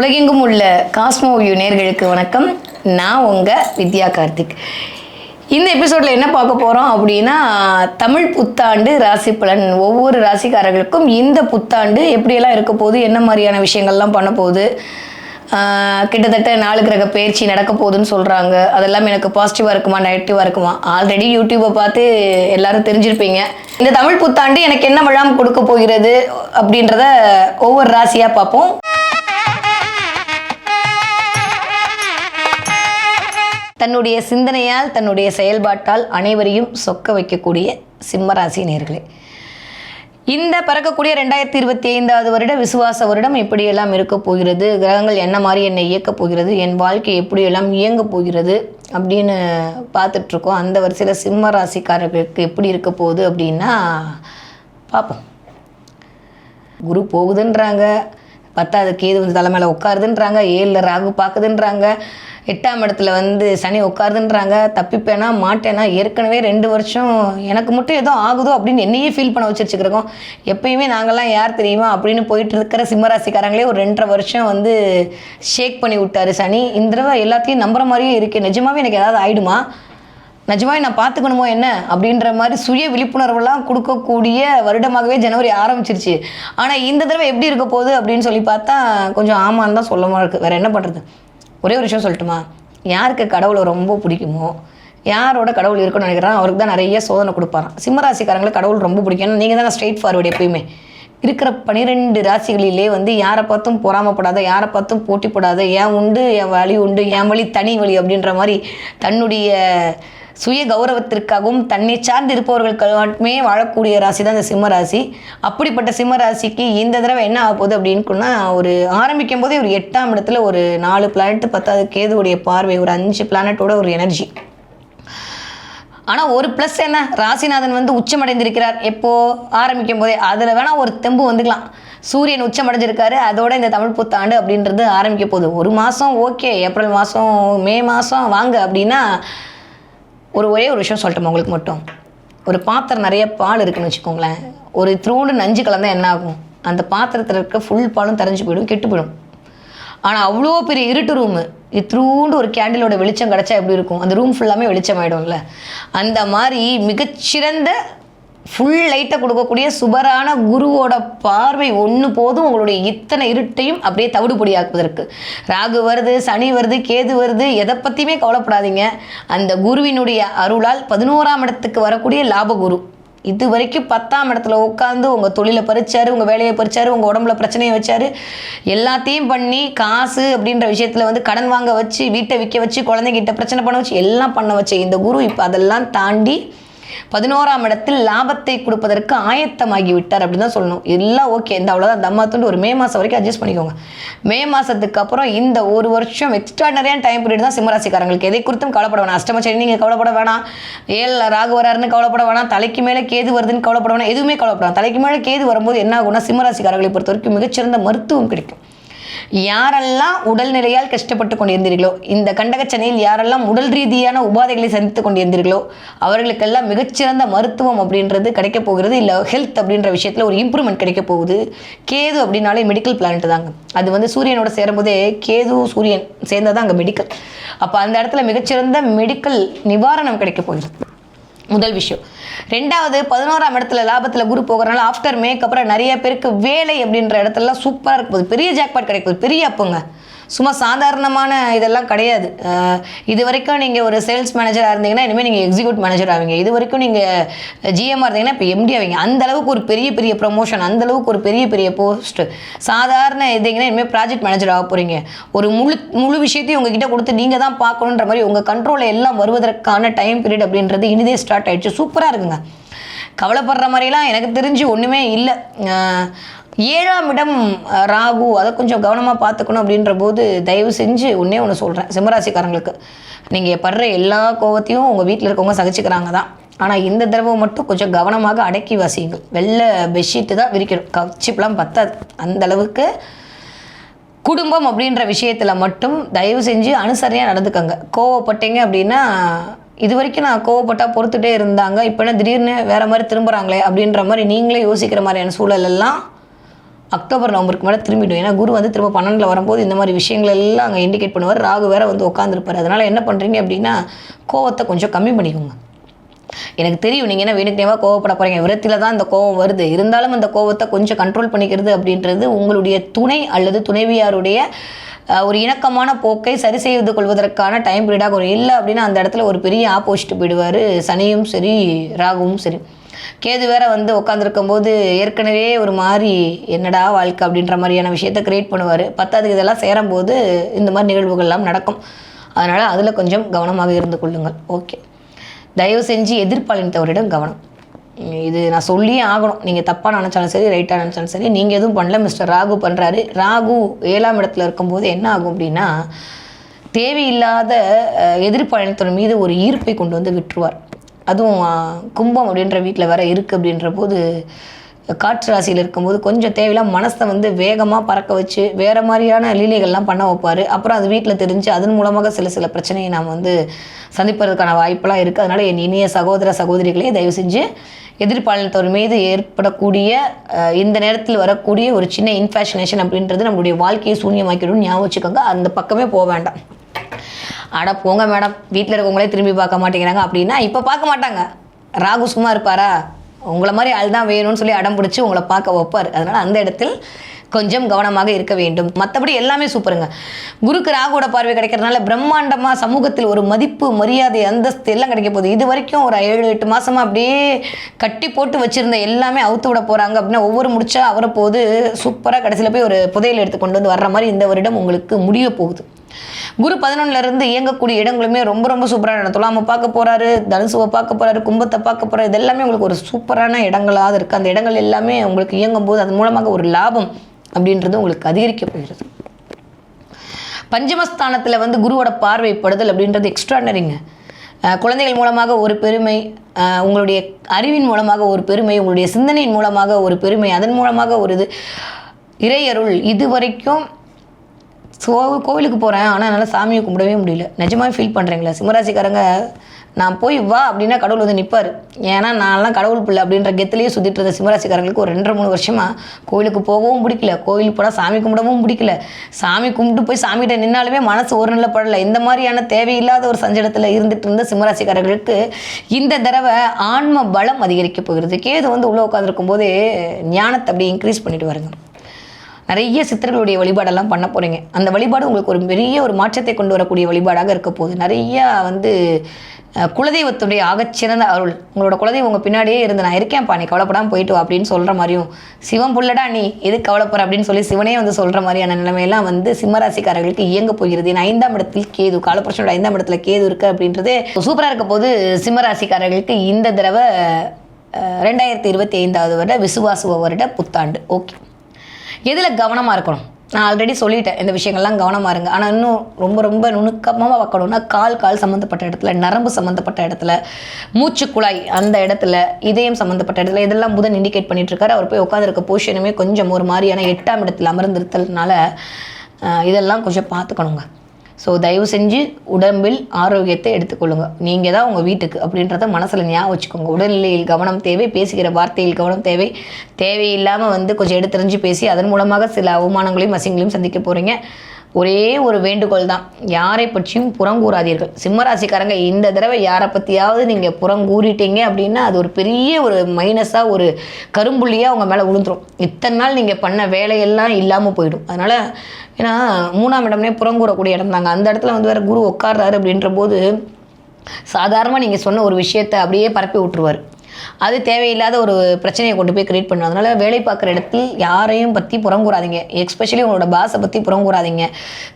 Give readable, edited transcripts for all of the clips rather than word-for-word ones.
உலகெங்கும் உள்ள Cosmo view நேயர்களுக்கு வணக்கம். நான் உங்கள் வித்யா கார்த்திக். இந்த எபிசோடில் என்ன பார்க்க போகிறோம் அப்படின்னா, தமிழ் புத்தாண்டு ராசி பலன். ஒவ்வொரு ராசிக்காரர்களுக்கும் இந்த புத்தாண்டு எப்படியெல்லாம் இருக்க போகுது, என்ன மாதிரியான விஷயங்கள்லாம் பண்ண போகுது, கிட்டத்தட்ட 4 கிரக பயிற்சி நடக்க போகுதுன்னு சொல்கிறாங்க. அதெல்லாம் எனக்கு பாசிட்டிவாக இருக்குமா நெகட்டிவாக இருக்குமா? ஆல்ரெடி யூடியூப்பை பார்த்து எல்லாரும் தெரிஞ்சிருப்பீங்க. இந்த தமிழ் புத்தாண்டு எனக்கு என்ன வழாம் கொடுக்க போகிறது அப்படின்றத ஒவ்வொரு ராசியாக பார்ப்போம். தன்னுடைய சிந்தனையால் தன்னுடைய செயல்பாட்டால் அனைவரையும் சொக்க வைக்கக்கூடிய சிம்மராசி நேயர்களே, இந்த பிறக்கக்கூடிய 2025 வருட விசுவாச வருடம் எப்படியெல்லாம் இருக்க போகிறது, கிரகங்கள் என்ன மாதிரி என்னை இயக்கப் போகிறது, என் வாழ்க்கை எப்படியெல்லாம் இயங்க போகிறது அப்படின்னு பார்த்துட்ருக்கோம். அந்த வரிசையில் சிம்ம ராசிக்காரர்களுக்கு எப்படி இருக்க போகுது அப்படின்னா பார்ப்போம். குரு போகுதுன்றாங்க, 10வது கேது வந்து தலை மேலே உட்காருதுன்றாங்க, 7ல் ராகு பார்க்குதுன்றாங்க, 8ஆம் இடத்துல வந்து சனி உட்காருதுன்றாங்க. தப்பிப்பேனா மாட்டேனா, ஏற்கனவே 2 வருஷம் எனக்கு மட்டும் ஏதோ ஆகுதோ அப்படின்னு என்னையே ஃபீல் பண்ண வச்சுருச்சுக்கிறோம். எப்பயுமே நாங்கள்லாம் யார் தெரியுமா அப்படின்னு போயிட்டு இருக்கிற சிம்மராசிக்காரங்களே ஒரு 2.5 வருஷம் வந்து ஷேக் பண்ணி விட்டார் சனி. இந்த தடவை எல்லாத்தையும் நம்புற மாதிரியே இருக்குது. நிஜமாவே எனக்கு ஏதாவது ஆகிடுமா, நிஜமாவே நான் பார்த்துக்கணுமோ என்ன அப்படின்ற மாதிரி சுய விழிப்புணர்வெல்லாம் கொடுக்கக்கூடிய வருடமாகவே ஜனவரி ஆரம்பிச்சிருச்சு. ஆனால் இந்த தடவை எப்படி இருக்க போகுது அப்படின்னு சொல்லி பார்த்தா கொஞ்சம் ஆமான்னு தான் சொல்லமா இருக்குது. வேறு என்ன பண்ணுறது? ஒரே ஒரு விஷயம் சொல்லட்டுமா? யாருக்கு கடவுளை ரொம்ப பிடிக்குமோ, யாரோட கடவுள் இருக்குன்னு நினைக்கிறான் அவருக்கு தான் நிறைய சோதனை கொடுப்பாராம். சிம்மராசிக்காரங்களுக்கு கடவுள் ரொம்ப பிடிக்கும். ஏன்னா நீங்கள் தான் ஸ்ட்ரெயிட் ஃபார்வர்டு. எப்பயுமே இருக்கிற 12 ராசிகளிலே வந்து யாரை பார்த்தும் பொறாமப்படாத, யாரை பார்த்தும் போட்டிப்படாத, என் உண்டு என் வழி உண்டு, என் வழி தனி வழி அப்படின்ற மாதிரி தன்னுடைய சுய கௌரவத்திற்காகவும் தன்னை சார்ந்து இருப்பவர்களுக்கு மட்டுமே வாழக்கூடிய ராசி தான் இந்த சிம்ம ராசி. அப்படிப்பட்ட சிம்ம ராசிக்கு இந்த தடவை என்ன ஆக போகுது அப்படின்னா, ஒரு ஆரம்பிக்கும் போதே ஒரு 8ஆம் இடத்துல ஒரு 4 பிளானட், 10வது கேதுவுடைய பார்வை, ஒரு 5 பிளானட்டோட ஒரு எனர்ஜி. ஆனால் ஒரு ப்ளஸ் என்ன, ராசிநாதன் வந்து உச்சமடைந்திருக்கிறார். எப்போது ஆரம்பிக்கும் போதே அதில் வேணால் ஒரு தெம்பு வந்துக்கலாம். சூரியன் உச்சமடைஞ்சிருக்காரு, அதோட இந்த தமிழ் புத்தாண்டு அப்படின்றது ஆரம்பிக்க போகுது. ஒரு மாதம் ஓகே, ஏப்ரல் மாதம் மே மாதம் வாங்க அப்படின்னா ஒரே ஒரு விஷயம் சொல்லட்டுமா உங்களுக்கு மட்டும்? ஒரு பாத்திரம் நிறைய பால் இருக்குன்னு வச்சுக்கோங்களேன், ஒரு இத்திரூண்டு நஞ்சு கலந்தால் என்ன ஆகும்? அந்த பாத்திரத்தில் இருக்க ஃபுல் பாலும் தரைஞ்சி போயிடும், கெட்டு போயிடும். ஆனால் அவ்வளோ பெரிய இருட்டு ரூமு, இத்திரூண்டு ஒரு கேண்டிலோட வெளிச்சம் கிடச்சா எப்படி இருக்கும்? அந்த ரூம் ஃபுல்லாமே வெளிச்சம் ஆகிடும்ல. அந்த மாதிரி மிகச்சிறந்த ஃபுல் லைட்டை கொடுக்கக்கூடிய சுபரான குருவோட பார்வை ஒன்று போதும் உங்களுடைய இத்தனை இருட்டையும் அப்படியே தவிடுபொடியாக்குவதற்கு. ராகு வருது, சனி வருது, கேது வருது, எதை பற்றியுமே கவலைப்படாதீங்க. அந்த குருவினுடைய அருளால் 11ஆம் இடத்துக்கு வரக்கூடிய லாபகுரு இது வரைக்கும் 10ஆம் இடத்துல உட்காந்து உங்கள் தொழிலை பறிச்சாரு, உங்கள் வேலையை பறிச்சாரு, உங்கள் உடம்புல பிரச்சனையை வச்சாரு, எல்லாத்தையும் பண்ணி காசு அப்படின்ற விஷயத்தில் வந்து கடன் வாங்க வச்சு, வீட்டை விற்க வச்சு, குழந்தைகிட்ட பிரச்சனை பண்ண வச்சு, எல்லாம் பண்ண வச்ச இந்த குரு இப்போ அதெல்லாம் தாண்டி 11ஆம் இடத்தில் லாபத்தை கொடுப்பதற்கு ஆயத்தமாகி விட்டார் அப்படின்னு தான் சொல்லணும். எல்லாம் ஓகே, இந்த அவ்வளோதான் தம்மாத்துண்டு ஒரு மே மாதம் வரைக்கும் அட்ஜஸ்ட் பண்ணிக்கோங்க. மே மாதத்துக்கு அப்புறம் இந்த ஒரு வருஷம் எக்ஸ்ட்ராடனரியான டைம் பீரியட் தான் சிம்மராசிக்காரங்களுக்கு. எதை குறித்தும் கவலைப்பட வேணாம். அஷ்டமச்சரி நீங்கள் கவலைப்பட வேணாம், 7ல் ராகு வராருன்னு கவலைப்பட வேணாம், தலைக்கு மேலே கேது வருதுன்னு கவலைப்பட வேணாம், எதுவுமே கவலைப்படாது. தலைக்கு மேலே கேது வரும்போது என்ன ஆகும்னா, சிம்மராசிக்காரர்களை பொறுத்த வரைக்கும் மிகச்சிறந்த மருத்துவம் கிடைக்கும். யாரெல்லாம் உடல்நிலையால் கஷ்டப்பட்டு கொண்டிருந்தீர்களோ, இந்த கண்டகச்சனையில் யாரெல்லாம் உடல் ரீதியான உபாதைகளை சந்தித்து கொண்டிருந்தீர்களோ அவர்களுக்கெல்லாம் மிகச்சிறந்த மருத்துவம் அப்படின்றது கிடைக்க போகிறது. இல்லை ஹெல்த் அப்படின்ற விஷயத்தில் ஒரு இம்ப்ரூவ்மெண்ட் கிடைக்க போகுது. கேது அப்படின்னாலே மெடிக்கல் பிளானட் தாங்க. அது வந்து சூரியனோட சேரும்போதே கேது சூரியன் சேர்ந்ததான் அங்கே மெடிக்கல். அப்போ அந்த இடத்துல மிகச்சிறந்த மெடிக்கல் நிவாரணம் கிடைக்க போகுது. முதல் விஷயம். 2வது, 11ஆம் இடத்துல லாபத்தில் குரு போகிறனால ஆஃப்டர் மேக்கு அப்புறம் நிறைய பேருக்கு வேலை அப்படின்ற இடத்துலலாம் சூப்பராக இருக்க போகுது. பெரிய ஜாக்பாட் கிடைக்குது, பெரிய அப்புங்க. சும்மா சாதாரணமான இதெல்லாம் கிடையாது. இது வரைக்கும் நீங்கள் ஒரு சேல்ஸ் மேனேஜராக இருந்தீங்கன்னா இனிமேல் நீங்கள் எக்ஸிக்யூட் மேனேஜர் ஆவீங்க. இது வரைக்கும் நீங்கள் ஜிஎம்ஆர் இருந்தீங்கன்னா இப்போ எம்டி ஆவீங்க. அந்தளவுக்கு ஒரு பெரிய பெரிய ப்ரமோஷன், அந்தளவுக்கு ஒரு பெரிய பெரிய போஸ்ட்டு. சாதாரண இருந்தீங்கன்னா இனிமேல் ப்ராஜெக்ட் மேனேஜர் ஆக போகிறீங்க. ஒரு முழு விஷயத்தையும் உங்ககிட்ட கொடுத்து நீங்கள் தான் பார்க்கணுன்ற மாதிரி உங்கள் கண்ட்ரோலில் எல்லாம் வருவதற்கான டைம் பீரியட் அப்படின்றது இனிதே ஸ்டார்ட் ஆகிடுச்சு. சூப்பராக இருக்குங்க. கவலைப்படுற மாதிரிலாம் எனக்கு தெரிஞ்சு ஒன்றுமே இல்லை. 7ஆம் இடம் ராகு, அதை கொஞ்சம் கவனமாக பார்த்துக்கணும். அப்படின்ற போது தயவு செஞ்சு ஒன்றே ஒன்று சொல்கிறேன் சிம்மராசிக்காரங்களுக்கு, நீங்கள் படுற எல்லா கோவத்தையும் உங்கள் வீட்டில் இருக்கவங்க சகிச்சுக்கிறாங்க தான். ஆனால் இந்த தடவை மட்டும் கொஞ்சம் கவனமாக அடக்கி வாசியுங்கள். வெள்ளை பெட்ஷீட்டு தான் விரிக்கணும், கச்சிப்லாம் பத்தாது. அந்தளவுக்கு குடும்பம் அப்படின்ற விஷயத்தில் மட்டும் தயவு செஞ்சு அனுசரியாக நடந்துக்கங்க. கோவப்பட்டீங்க அப்படின்னா, இது வரைக்கும் நான் கோவப்பட்டால் பொறுத்துட்டே இருந்தாங்க, இப்போ என்ன திடீர்னு வேறு மாதிரி திரும்புகிறாங்களே அப்படின்ற மாதிரி நீங்களே யோசிக்கிற மாதிரியான சூழலெல்லாம் அக்டோபர் நவம்பருக்கு மேலே திரும்பிடும். ஏன்னா குரு வந்து திரும்ப 12ல் வரும்போது இந்த மாதிரி விஷயங்கள் எல்லாம் அங்கே இண்டிகேட் பண்ணுவார். ராகு வேற வந்து உட்காந்துருப்பார். அதனால் என்ன பண்ணுறீங்க அப்படின்னா கோவத்தை கொஞ்சம் கம்மி பண்ணிக்கோங்க. எனக்கு தெரியும் நீங்கள் என்ன வேணுக்குனேவா கோவப்பட போகிறீங்க, விரத்தியில் தான் இந்த கோவம் வருது. இருந்தாலும் அந்த கோவத்தை கொஞ்சம் கண்ட்ரோல் பண்ணிக்கிறது அப்படின்றது உங்களுடைய துணை அல்லது துணைவியாருடைய ஒரு இணக்கமான போக்கை சரி செய்து கொள்வதற்கான டைம் பீரியடாக ஒரு இல்லை அப்படின்னா அந்த இடத்துல ஒரு பெரிய ஆப்போசிட் போயிடுவார். சனியும் சரி ராகுவும் சரி. கேது வேற வந்து உட்காந்துருக்கும் போது ஏற்கனவே ஒரு மாதிரி என்னடா வாழ்க்கை அப்படின்ற மாதிரியான விஷயத்த கிரியேட் பண்ணுவார். பத்தாவதுக்கு இதெல்லாம் சேரும்போது இந்த மாதிரி நிகழ்வுகள்லாம் நடக்கும். அதனால் அதில் கொஞ்சம் கவனமாக இருந்து கொள்ளுங்கள். ஓகே, தயவு செஞ்சு எதிர்பாலினத்தவரிடம் கவனம். இது நான் சொல்லியே ஆகணும். நீங்கள் தப்பாக நினச்சாலும் சரி ரைட்டாக நினச்சாலும் சரி, நீங்கள் எதுவும் பண்ணல, மிஸ்டர் ராகு பண்ணுறாரு. ராகு 7ஆம் இடத்துல இருக்கும்போது என்ன ஆகும் அப்படின்னா தேவையில்லாத எதிர்பாலினத்தின் மீது ஒரு ஈர்ப்பை கொண்டு வந்து விட்டுருவார். அதுவும் கும்பம் அப்படின்ற வீட்டில் வேற இருக்குது அப்படின்ற போது காற்று ராசியில் இருக்கும்போது கொஞ்சம் தேவையில்லாம் மனசை வந்து வேகமாக பறக்க வச்சு வேறு மாதிரியான லீலைகள்லாம் பண்ண வைப்பார். அப்புறம் அது வீட்டில் தெரிஞ்சு அதன் மூலமாக சில பிரச்சனையை நாம் வந்து சந்திப்பதற்கான வாய்ப்பெல்லாம் இருக்குது. அதனால் என் இனிய சகோதர சகோதரிகளே தயவு செஞ்சு எதிர்பாலினத்தவர் மீது ஏற்படக்கூடிய இந்த நேரத்தில் வரக்கூடிய ஒரு சின்ன இன்ஃபேஷனேஷன் அப்படின்றது நம்மளுடைய வாழ்க்கையை சூன்யமாக்கிடும். ஞாபகம் வச்சுக்கோங்க. அந்த பக்கமே போக வேண்டாம். அட போங்க மேடம், வீட்டில் இருக்கவங்களே திரும்பி பார்க்க மாட்டேங்கிறாங்க அப்படின்னா இப்போ பார்க்க மாட்டாங்க. ராகு சும்மா இருப்பாரா? உங்களை மாதிரி ஆள் தான் வேணும்னு சொல்லி அடம் பிடிச்சி உங்களை பார்க்க வைப்பார். அதனால் அந்த இடத்தில் கொஞ்சம் கவனமாக இருக்க வேண்டும். மற்றபடி எல்லாமே சூப்பருங்க. குருக்கு ராகுவோட பார்வை கிடைக்கிறதுனால பிரம்மாண்டமாக சமூகத்தில் ஒரு மதிப்பு மரியாதை அந்தஸ்து எல்லாம் கிடைக்க போகுது. இது வரைக்கும் ஒரு 7-8 மாதமாக அப்படியே கட்டி போட்டு வச்சுருந்த எல்லாமே அவுத்து விட போகிறாங்க அப்படின்னா ஒவ்வொரு முடிச்சா அவரை போது சூப்பராக கடைசியில் போய் ஒரு புதையல் எடுத்து கொண்டு வந்து வர்ற மாதிரி இந்த வருடம் உங்களுக்கு முடிய போகுது. குரு 11லேருந்து இயங்கக்கூடிய இடங்களுமே ரொம்ப ரொம்ப சூப்பரான இடம். துலாமை பார்க்க போகிறாரு, தனுசுவை பார்க்க போகிறாரு, கும்பத்தை பார்க்க போகிறாரு. இது எல்லாமே உங்களுக்கு ஒரு சூப்பரான இடங்களாக இருக்குது. அந்த இடங்கள் எல்லாமே உங்களுக்கு இயங்கும் போது அதன் மூலமாக ஒரு லாபம் அப்படின்றது உங்களுக்கு அதிகரிக்க போகிறது. பஞ்சமஸ்தானத்தில் வந்து குருவோட பார்வைப்படுதல் அப்படின்றது எக்ஸ்ட்ராடனரிங்க. குழந்தைகள் மூலமாக ஒரு பெருமை, உங்களுடைய அறிவின் மூலமாக ஒரு பெருமை, உங்களுடைய சிந்தனையின் மூலமாக ஒரு பெருமை, அதன் மூலமாக ஒரு இது இறையருள். இது வரைக்கும் கோவிலுக்கு போகிறேன் ஆனால் என்னால் சாமியை கும்பிடவே முடியல. நிஜமாக ஃபீல் பண்ணுறீங்களா சிம்மராசிக்காரங்க? நான் போய் வா அப்படின்னா கடவுள் வந்து நிற்பார். ஏன்னா நான்லாம் கடவுள் பிள்ளை அப்படின்ற கெத்துலேயே சுற்றிட்டு இருந்த சிம்மராசிக்காரங்களுக்கு ஒரு 2-3 வருஷமாக கோவிலுக்கு போகவும் பிடிக்கல, கோவிலுக்கு போனால் சாமி கும்பிடவும் பிடிக்கல. சாமி கும்பிட்டு போய் சாமிகிட்ட நின்னாலுமே மனசு ஒரு நிலைப்படலை. இந்த மாதிரியான தேவையில்லாத ஒரு சஞ்சலத்தில் இருந்துட்டு இருந்த சிம்மராசிக்காரர்களுக்கு இந்த தடவை ஆன்ம பலம் அதிகரிக்க போகிறது. கேது வந்து உள்ளே உட்காந்துருக்கும் போதே ஞானத்தை அப்படி இன்க்ரீஸ் பண்ணிட்டு வருங்க. நிறைய சித்தர்களுடைய வழிபாடெல்லாம் பண்ண போகிறீங்க. அந்த வழிபாடு உங்களுக்கு ஒரு பெரிய ஒரு மாற்றத்தை கொண்டு வரக்கூடிய வழிபாடாக இருக்க போகுது. நிறையா வந்து குலதெய்வத்துடைய ஆகச்சிறந்த அருள். உங்களோட குலதெய்வம் உங்கள் பின்னாடியே இருந்து நான் இருக்கேன்ப்பா நீ கவலைப்படாமல் போயிட்டு வா அப்படின்னு சொல்கிற மாதிரியும், சிவம் புள்ளடா நீ எது கவலைப்படுற அப்படின்னு சொல்லி சிவனே வந்து சொல்கிற மாதிரியான நிலைமையெல்லாம் வந்து சிம்மராசிக்காரர்களுக்கு இயங்க போகிறது. ஏன்னா 5ஆம் இடத்தில் கேது, காலபுருஷனோட 5ஆம் இடத்துல கேது இருக்குது அப்படின்றது சூப்பராக இருக்க போது சிம்மராசிக்காரர்களுக்கு இந்த தடவை 2025வது வருட விசுவாச வருட புத்தாண்டு. ஓகே, எதில் கவனமாக இருக்கணும்? நான் ஆல்ரெடி சொல்லிட்டேன் இந்த விஷயங்கள்லாம் கவனமாக இருங்க. ஆனால் இன்னும் ரொம்ப ரொம்ப நுணுக்கமாக வைக்கணும்னா கால் சம்மந்தப்பட்ட இடத்துல, நரம்பு சம்மந்தப்பட்ட இடத்துல, மூச்சுக்குழாய் அந்த இடத்துல, இதயம் சம்மந்தப்பட்ட இடத்துல இதெல்லாம் புதன் இண்டிகேட் பண்ணிட்டு இருக்காரு. அவர் போய் உட்காந்துருக்க பொசிஷனுமே கொஞ்சம் ஒரு மாதிரியான 8ஆம் இடத்துல அமர்ந்திருத்தல்னால இதெல்லாம் கொஞ்சம் பார்த்துக்கணுங்க. ஸோ தயவு செஞ்சு உடம்பில் ஆரோக்கியத்தை எடுத்துக்கொள்ளுங்க. நீங்கள் தான் உங்கள் வீட்டுக்கு அப்படின்றத மனசில் ஞாபகம் வச்சுக்கோங்க. உடல்நிலையில் கவனம் தேவை, பேசுகிற வார்த்தையில் கவனம் தேவை. தேவையில்லாமல் வந்து கொஞ்சம் எடுத்தறிஞ்சு பேசி அதன் மூலமாக சில அவமானங்களையும் அசிங்கங்களையும் சந்திக்க போகிறீங்க. ஒரே ஒரு வேண்டுகோள் தான், யாரை பற்றியும் புறங்கூறாதீர்கள். சிம்மராசிக்காரங்க இந்த தடவை யாரை பற்றியாவது நீங்கள் புறங்கூறிட்டீங்க அப்படின்னா அது ஒரு பெரிய ஒரு மைனஸாக ஒரு கரும்புள்ளியாக உங்கள் மேலே விழுந்துடும். இத்தனை நாள் நீங்கள் பண்ண வேலையெல்லாம் இல்லாமல் போயிடும். அதனால் ஏன்னா 3ஆம் இடம்னே புறங்கூறக்கூடிய இடம் தாங்க. அந்த இடத்துல வந்து வேறு குரு உட்கார்றாரு அப்படின்ற போது சாதாரணமாக நீங்கள் சொன்ன ஒரு விஷயத்தை அப்படியே பரப்பி விட்டுருவார். அது தேவையில்லாத ஒரு பிரச்சனையை கொண்டு போய் கிரியேட் பண்ணும். அதனால் வேலை பார்க்குற இடத்தில் யாரையும் பற்றி புறங்கூறாதீங்க. எஸ்பெஷலி உங்களோட பாஸை பற்றி புறங்கூறாதீங்க.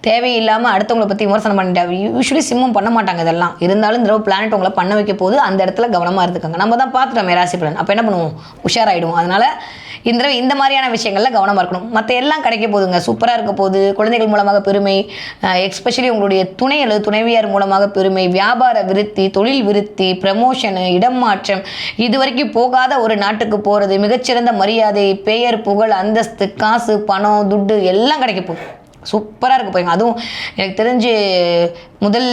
தேவையில்லாமல் அடுத்தவங்களை பற்றி விமர்சனம் பண்ணிட்டாங்க. யூஸ்வலி சிம்மம் பண்ண மாட்டாங்க இதெல்லாம். இருந்தாலும் இந்த பிளானட் உங்களை பண்ண வைக்க போது அந்த இடத்துல கவனமாக இருந்துக்காங்க. நம்ம தான் பார்த்துட்டோம் ராசி பலன். அப்போ என்ன பண்ணுவோம்? உஷாராயிடுவோம். அதனால் இந்த தடவை இந்த மாதிரியான விஷயங்களில் கவனமாக இருக்கணும். மற்ற எல்லாம் கிடைக்க போதுங்க, சூப்பராக இருக்க போகுது. குழந்தைகள் மூலமாக பெருமை, எஸ்பெஷலி உங்களுடைய துணை அல்லது துணைவியார் மூலமாக பெருமை, வியாபார விருத்தி, தொழில் விருத்தி, ப்ரமோஷனு, இடம் மாற்றம், இது வரைக்கும் போகாத ஒரு நாட்டுக்கு போகிறது, மிகச்சிறந்த மரியாதை, பெயர், புகழ், அந்தஸ்து, காசு, பணம், துட்டு எல்லாம் கிடைக்க போகுது. சூப்பராக இருக்க போறீங்க. அதுவும் எனக்கு தெரிஞ்சு முதல்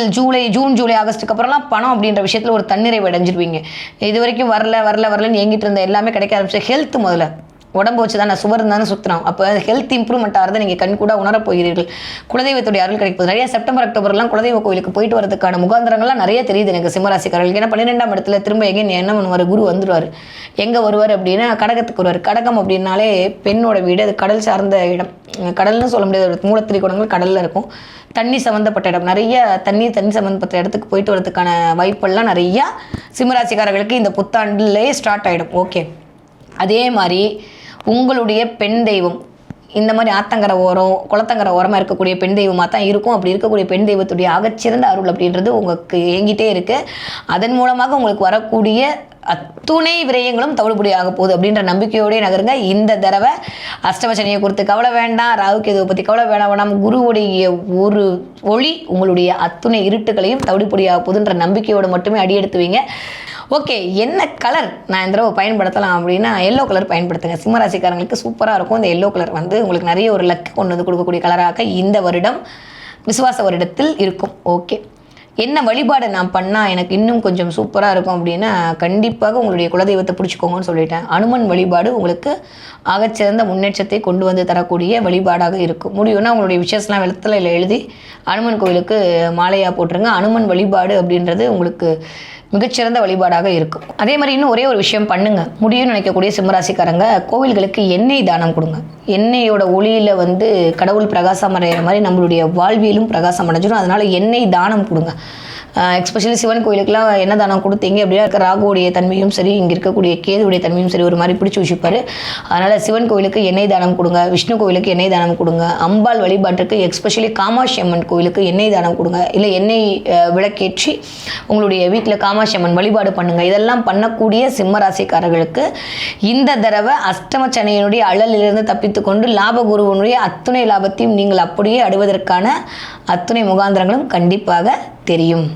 ஜூன் ஜூலை ஆகஸ்ட்டுக்கு அப்புறம்லாம் பணம் அப்படின்ற விஷயத்தில் ஒரு தன்னிறைவு அடைஞ்சிருவீங்க. இது வரைக்கும் வரலன்னு ஏங்கிட்டு இருந்த எல்லாமே கிடைக்க ஆரம்பிச்சு. ஹெல்த் முதல்ல உடம்பு வச்சு தான் சுவர் இருந்தாலும் சுற்றுறோம். அப்போ ஹெல்த் இம்ப்ரூவ்மெண்ட் ஆகிறத நீங்கள் கண்கூட உணரப் போகிறீர்கள். குலதெய்வத்துடைய அருள் கிடைக்கும். நிறைய செப்டம்பர் அக்டோபர்லாம் குலதெய்வ கோயிலுக்கு போயிட்டு வரதுக்கான முகாந்திரங்கள்லாம் நிறைய தெரியுது எனக்கு சிம்மராசிக்காரர்களுக்கு. ஏன்னா 12ஆம் இடத்துல திரும்ப எங்கே என்ன பண்ணுவார், குரு வந்துடுவார். எங்கே வருவார் அப்படின்னா கடகத்துக்கு வருவார். கடகம் அப்படின்னாலே பெண்ணோட வீடு, அது கடல் சார்ந்த இடம். கடல்னு சொல்ல முடியாது, மூலத்திரிகோணங்கள் கடலில் இருக்கும். தண்ணி சம்மந்தப்பட்ட இடம், நிறைய தண்ணி சம்மந்தப்பட்ட இடத்துக்கு போயிட்டு வரதுக்கான வாய்ப்பெல்லாம் நிறையா சிம்மராசிக்காரர்களுக்கு இந்த புத்தாண்டுலேயே ஸ்டார்ட் ஆகிடும். ஓகே, அதே மாதிரி உங்களுடைய பெண் தெய்வம் இந்த மாதிரி ஆத்தங்கரை ஓரம் குளத்தங்கரை ஓரமாக இருக்கக்கூடிய பெண் தெய்வமாக தான் இருக்கும். அப்படி இருக்கக்கூடிய பெண் தெய்வத்துடைய ஆகச்சிறந்த அருள் அப்படின்றது உங்களுக்கு ஏங்கிட்டே இருக்குது. அதன் மூலமாக உங்களுக்கு வரக்கூடிய அத்துணை விரயங்களும் தவிடுபடி ஆக போகுது அப்படின்ற நம்பிக்கையோடய நகருங்க. இந்த தடவை அஷ்டமசனியை குறித்து கவலை வேண்டாம், ராகுகேதுவை பற்றி கவலை வேணாம். குருவுடைய ஒரு ஒளி உங்களுடைய அத்துணை இருட்டுகளையும் தவிடுபடி ஆக போகுதுன்ற நம்பிக்கையோடு மட்டுமே அடியெடுத்து வைங்க. ஓகே, என்ன கலர் நான் இந்த தடவை பயன்படுத்தலாம் அப்படின்னா எல்லோ கலர் பயன்படுத்துங்க. சிம்மராசிக்காரங்களுக்கு சூப்பராக இருக்கும். இந்த எல்லோ கலர் வந்து உங்களுக்கு நிறைய ஒரு லக்கு கொண்டு வந்து கொடுக்கக்கூடிய கலராக இந்த வருடம் விசுவாச வருடத்தில் இருக்கும். ஓகே, என்ன வழிபாடு நான் பண்ணால் எனக்கு இன்னும் கொஞ்சம் சூப்பராக இருக்கும் அப்படின்னா கண்டிப்பாக உங்களுடைய குலதெய்வத்தை பிடிச்சிக்கோங்கன்னு சொல்லிட்டேன். அனுமன் வழிபாடு உங்களுக்கு ஆகச்சிறந்த முன்னேற்றத்தை கொண்டு வந்து தரக்கூடிய வழிபாடாக இருக்கும். முடியும்னா உங்களுடைய விஷயஸ்லாம் வெள்ளத்தில் எழுதி அனுமன் கோவிலுக்கு மாலையாக போட்டுருங்க. அனுமன் வழிபாடு அப்படின்றது உங்களுக்கு மிகச்சிறந்த வழிபாடாக இருக்கும். அதே மாதிரி இன்னும் ஒரே ஒரு விஷயம் பண்ணுங்க, முடியும்னு நினைக்கக்கூடிய சிம்மராசிக்காரங்க கோவில்களுக்கு எண்ணெய் தானம் கொடுங்க. எண்ணெயோட ஒளியில் வந்து கடவுள் பிரகாசம் அடைகிற மாதிரி நம்மளுடைய வாழ்வியலும் பிரகாசம் அடைஞ்சிடும். அதனால் எண்ணெய் தானம் கொடுங்க. எஸ்பெஷலி சிவன் கோயிலுக்குலாம் என்ன தானம் கொடுத்தீங்க அப்படின்னா ராகுடைய தன்மையும் சரி, இங்கே இருக்கக்கூடிய கேதுடைய தன்மையும் சரி ஒரு மாதிரி பிடிச்சி வச்சுப்பார். அதனால் சிவன் கோயிலுக்கு எண்ணெய் தானம் கொடுங்க, விஷ்ணு கோயிலுக்கு எண்ணெய் தானம் கொடுங்க, அம்பாள் வழிபாட்டுக்கு எஸ்பெஷலி காமாட்சி அம்மன் கோயிலுக்கு எண்ணெய் தானம் கொடுங்க. இல்லை எண்ணெய் விளக்கேற்றி உங்களுடைய வீட்டில் காமாட்சி அம்மன் வழிபாடு பண்ணுங்கள். இதெல்லாம் பண்ணக்கூடிய சிம்மராசிக்காரர்களுக்கு இந்த தடவை அஷ்டம சனியினுடைய அழலிலிருந்து தப்பித்து கொண்டு லாபகுருவனுடைய அத்துணை லாபத்தையும் நீங்கள் அப்படியே அடைவதற்கான அத்துணை முகாந்திரங்களும் கண்டிப்பாக தெரியும்.